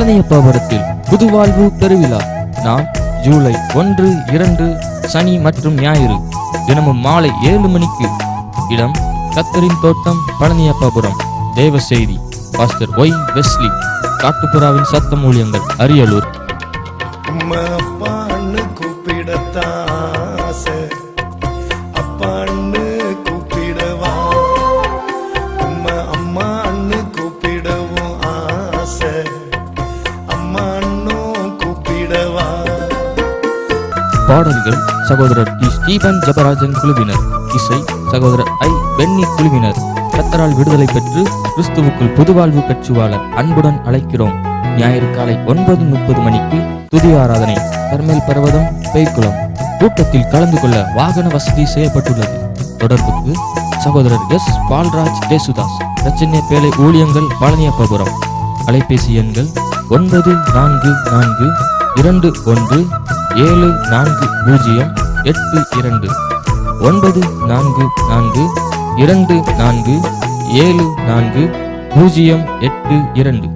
பழனியப்பாபுரத்தில் புதுவாழ்வு பெருவிழா நாள் ஜூலை 1, 2 சனி மற்றும் ஞாயிறு தினமும் மாலை 7 மணிக்கு. இடம் கத்தரின் தோட்டம், பழனியப்பாபுரம். தேவ செய்தி பாஸ்டர் ஒய் வெஸ்லி. காட்டுப்புறாவின் சத்தம் ஊழியங்கள், அரியலூர். பாடல்கள் சகோதரர் டி. ஸ்டீபன் ஜபராஜன் குழுவினர். இசை சகோதரர் ஐ. பென்னி குழுவினர். கர்த்தரால் விடுதலை பெற்று கிறிஸ்துவுக்குள் புதுவாழ்வு பெற்றுவாழ அன்புடன் அழைக்கிறோம். ஞாயிறு காலை 9:30 மணிக்கு துதி ஆராதனை, கர்மேல் பர்வதம், பேய்குளம். கூட்டத்தில் கலந்து கொள்ள வாகன வசதி செய்யப்பட்டுள்ளது. தொடர்புக்கு சகோதரர் எஸ். பால்ராஜ் தேசுதாஸ், பிரச்சனை பேலை ஊழியங்கள், பழனியப்பாபுரம். அலைபேசி எண்கள் 944217408 944247408